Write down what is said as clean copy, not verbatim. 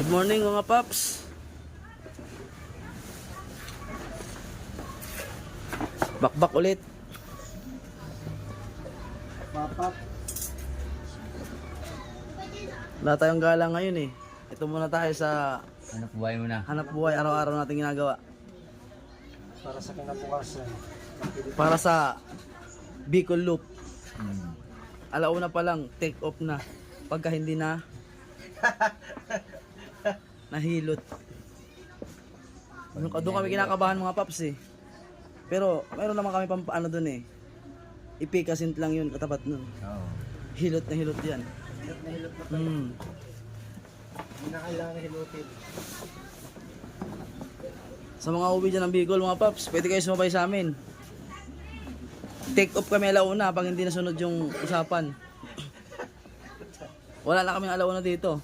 Good morning mga paps. Bakbak ulit. Papak. Wala tayong gala ngayon eh. Ito muna tayo sa Hanap buhay mo na. hanap buhay araw-araw nating ginagawa. Para sa kinabukasan. Para sa Bicol Loop. Hmm. Alauna pa lang, take off na. Pagka hindi na nahilot. Doon kami kinakabahan mga paps eh. Pero mayroon naman kami pampaano doon eh. Ipikasint lang yun, katapat nun. Oo. Hilot na hilot yan. Hilot na hilot na. Hindi na kailangan hilutin. Sa mga uwi dyan ng Bicol mga paps, pwede kayo sumabay sa amin. Take off kami alauna pag hindi nasunod yung usapan. Wala na kaming alauna dito.